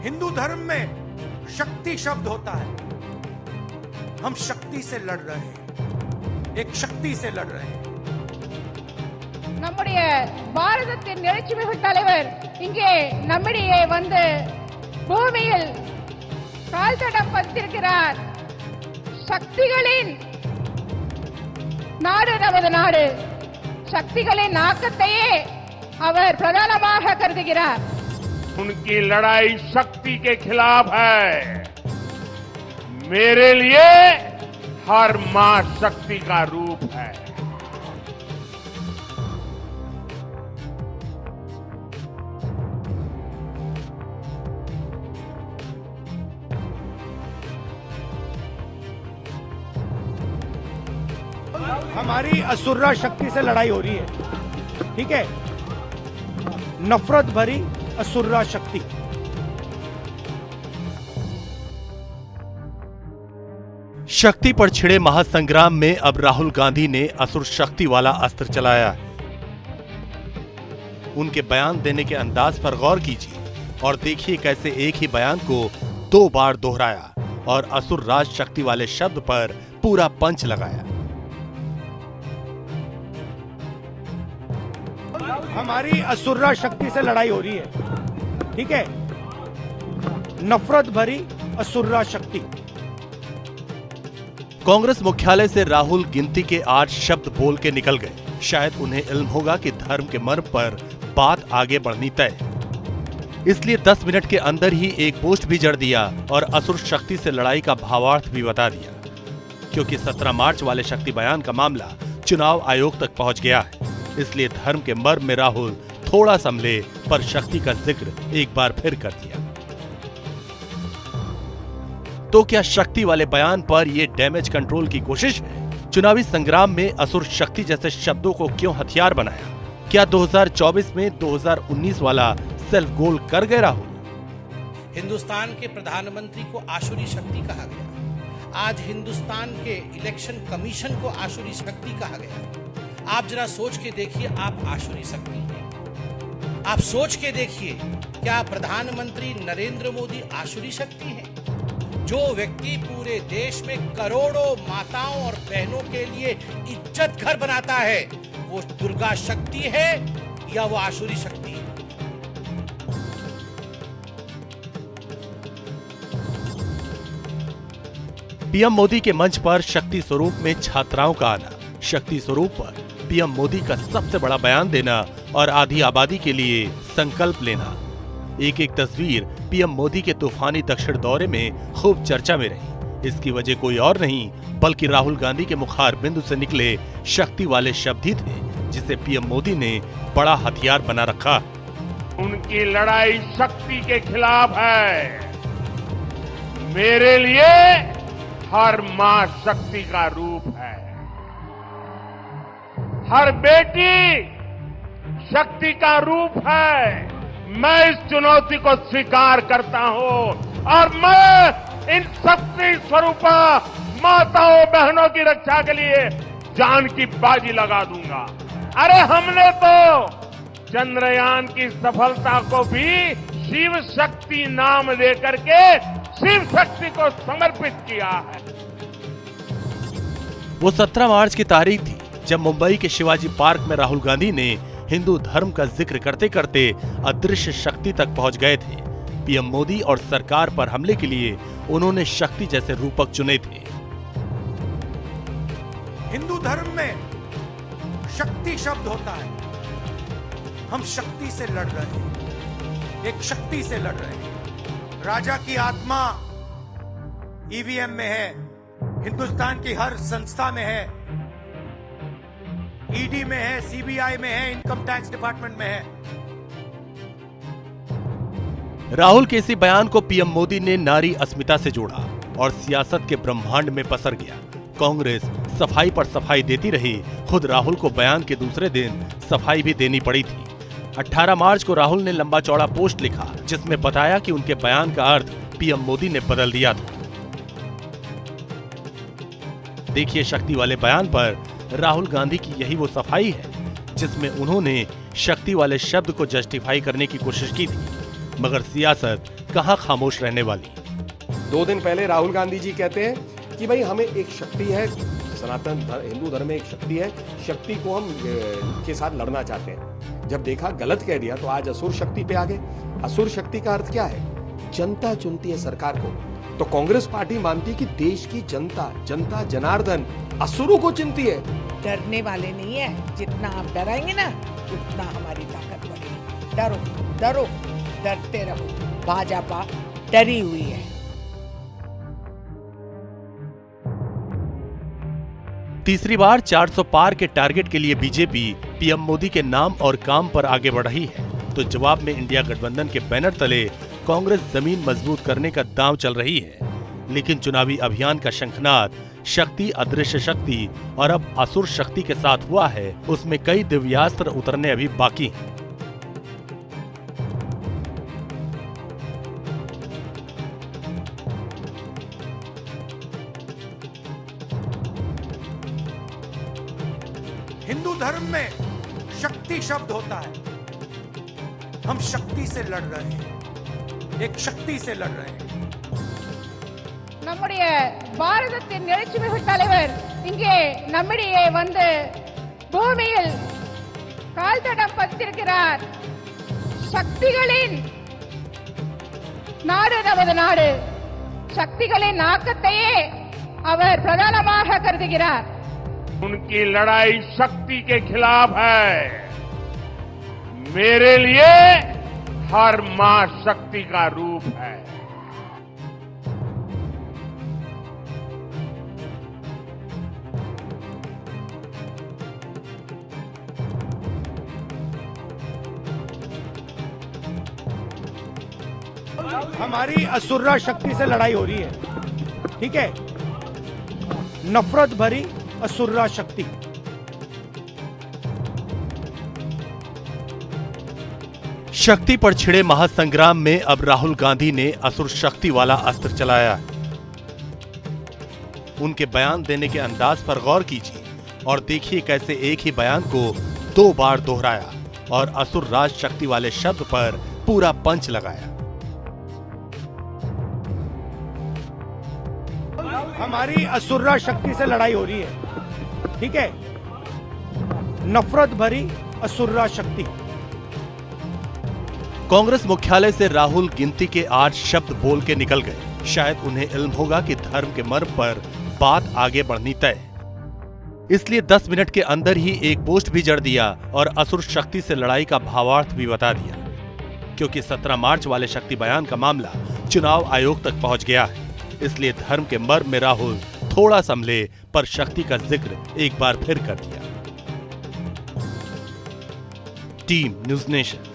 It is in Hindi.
हिंदू धर्म में शक्ति शब्द होता है। हम शक्ति से लड़ रहे हैं, एक शक्ति से लड़ रहे हैं। நம்முடைய பாரதத்தின் எழுச்சிமிகு தலைவர் இங்கே நம்மிடையே வந்து பூமியில் கால் தடம் பதித்திருக்கிறார். சக்திகளின் நாடு நமது நாடு. சக்திகளின் ஆக்கத்தையே அவர் பிரதானமாக கருதுகிறார். उनकी लड़ाई शक्ति के खिलाफ है। मेरे लिए हर मां शक्ति का रूप है। हमारी असुर्रा शक्ति से लड़ाई हो रही है, ठीक है? नफरत भरी असुर्रा शक्ति। शक्ति पर छिड़े महासंग्राम में अब राहुल गांधी ने असुर शक्ति वाला अस्त्र चलाया। उनके बयान देने के अंदाज पर गौर कीजिए और देखिए कैसे एक ही बयान को 2 बार दोहराया और असुर राज शक्ति वाले शब्द पर पूरा पंच लगाया। हमारी असुर्रा शक्ति से लड़ाई हो रही है, ठीक है? नफरत भरी असुर्रा शक्ति। कांग्रेस मुख्यालय से राहुल गिनती के 8 शब्द बोल के निकल गए। शायद उन्हें इल्म होगा कि धर्म के मर्म पर बात आगे बढ़नी तय, इसलिए 10 मिनट के अंदर ही एक पोस्ट भी जड़ दिया और असुर शक्ति से लड़ाई का भावार्थ भी बता दिया। क्योंकि 17 मार्च वाले शक्ति बयान का मामला चुनाव आयोग तक पहुंच गया है, इसलिए धर्म के मर्म में राहुल थोड़ा संभले पर शक्ति का जिक्र एक बार फिर कर दिया। तो क्या शक्ति वाले बयान पर यह डैमेज कंट्रोल की कोशिश है? चुनावी संग्राम में असुर शक्ति जैसे शब्दों को क्यों हथियार बनाया? क्या 2024 में 2019 वाला सेल्फ गोल कर गए राहुल? हिंदुस्तान के प्रधानमंत्री को आसुरी शक्ति कहा गया। आज हिंदुस्तान के इलेक्शन कमीशन को आसुरी शक्ति कहा गया। आप जरा सोच के देखिए, आप आसुरी शक्ति हैं। आप सोच के देखिए, क्या प्रधानमंत्री नरेंद्र मोदी आसुरी शक्ति हैं? जो व्यक्ति पूरे देश में करोड़ों माताओं और बहनों के लिए इज्जत घर बनाता है, वो दुर्गा शक्ति है या वो आसुरी शक्ति है? पीएम मोदी के मंच पर शक्ति स्वरूप में छात्राओं का आना, शक्ति स्वरूप पर पीएम मोदी का सबसे बड़ा बयान देना और आधी आबादी के लिए संकल्प लेना। एक एक तस्वीर पीएम मोदी के तूफानी दक्षिण दौरे में खूब चर्चा में रही। इसकी वजह कोई और नहीं बल्कि राहुल गांधी के मुखार बिंदु से निकले शक्ति वाले शब्द ही थे, जिसे पीएम मोदी ने बड़ा हथियार बना रखा। उनकी लड़ाई शक्ति के खिलाफ है। मेरे लिए हर मां शक्ति का रूप है। हर बेटी शक्ति का रूप है। मैं इस चुनौती को स्वीकार करता हूं और मैं इन शक्ति स्वरूपा माताओं बहनों की रक्षा के लिए जान की बाजी लगा दूंगा। अरे हमने तो चंद्रयान की सफलता को भी शिव शक्ति नाम देकर के शिव शक्ति को समर्पित किया है। वो 17 मार्च की तारीख थी जब मुंबई के शिवाजी पार्क में राहुल गांधी ने हिंदू धर्म का जिक्र करते करते अदृश्य शक्ति तक पहुंच गए थे। पीएम मोदी और सरकार पर हमले के लिए उन्होंने शक्ति जैसे रूपक चुने थे। हिंदू धर्म में शक्ति शब्द होता है। हम शक्ति से लड़ रहे हैं, एक शक्ति से लड़ रहे हैं। राजा की आत्मा ईवीएम में है, हिंदुस्तान की हर संस्था में है, ईडी में है, सीबीआई में है, इनकम टैक्स डिपार्टमेंट में है। राहुल के इसी बयान को पीएम मोदी ने नारी अस्मिता से जोड़ा और सियासत के ब्रह्मांड में पसर गया। कांग्रेस सफाई पर सफाई देती रही, खुद राहुल को बयान के दूसरे दिन सफाई भी देनी पड़ी थी। 18 मार्च को राहुल ने लंबा चौड़ा पोस्ट लिखा जिसमें बताया कि उनके बयान का अर्थ पीएम मोदी ने बदल दिया था। देखिए, शक्ति वाले बयान पर राहुल गांधी की यही वो सफाई है जिसमें उन्होंने शक्ति वाले शब्द को जस्टिफाई करने की कोशिश की थी, मगर सियासत कहां खामोश रहने वाली। 2 दिन पहले राहुल गांधी जी कहते हैं कि भाई हमें एक शक्ति है, सनातन हिंदू धर्म में एक शक्ति है, शक्ति को हम के साथ लड़ना चाहते हैं। जब देखा गलत कह दिया तो आज असुर शक्ति पे आ गए। असुर शक्ति का अर्थ क्या है? जनता चुनती है सरकार को। तो कांग्रेस पार्टी मानती है कि देश की जनता जनार्दन असुरों को चुनती है। डरने वाले नहीं है, जितना आप डराएंगे ना उतना हमारी ताकत बढ़ेगी। डरो डरो डरते रहो, भाजपा डरी हुई है। तीसरी बार 400 पार के टारगेट के लिए बीजेपी पीएम मोदी के नाम और काम पर आगे बढ़ रही है, तो जवाब में इंडिया गठबंधन के बैनर तले कांग्रेस जमीन मजबूत करने का दांव चल रही है। लेकिन चुनावी अभियान का शंखनाद शक्ति, अदृश्य शक्ति और अब असुर शक्ति के साथ हुआ है, उसमें कई दिव्यास्त्र उतरने अभी बाकी हैं। हिंदू धर्म में शक्ति शब्द होता है। हम शक्ति से लड़ रहे हैं, एक शक्ति से लड़ रहे हैं। நம்முடைய பாரதத்தின் எழுச்சிமிகு தலைவர் இங்கே நம்மிடையே வந்து பூமியில் கால் தடம் பதித்திருக்கிறார். சக்திகளின் நாடு நமது நாடு. சக்திகளின் ஆக்கத்தையே அவர் பிரதானமாக கருதுகிறார். उनकी लड़ाई शक्ति के खिलाफ है। मेरे लिए हर मां शक्ति का रूप है। हमारी असुर्रा शक्ति से लड़ाई हो रही है, ठीक है? नफरत भरी असुर्रा शक्ति। शक्ति पर छिड़े महासंग्राम में अब राहुल गांधी ने असुर शक्ति वाला अस्त्र चलाया। उनके बयान देने के अंदाज पर गौर कीजिए और देखिए कैसे एक ही बयान को 2 बार दोहराया और असुर राज शक्ति वाले शब्द पर पूरा पंच लगाया। हमारी असुर्रा शक्ति से लड़ाई हो रही है, ठीक है? नफरत भरी असुर्रा शक्ति। कांग्रेस मुख्यालय से राहुल गिनती के 8 शब्द बोल के निकल गए। शायद उन्हें इल्म होगा कि धर्म के मर्म पर बात आगे बढ़नी तय, इसलिए 10 मिनट के अंदर ही एक पोस्ट भी जड़ दिया और असुर शक्ति से लड़ाई का भावार्थ भी बता दिया। क्योंकि 17 मार्च वाले शक्ति बयान का मामला चुनाव आयोग तक पहुंच गया है, इसलिए धर्म के मर्म में राहुल थोड़ा संभले पर शक्ति का जिक्र एक बार फिर कर दिया। Team news nation.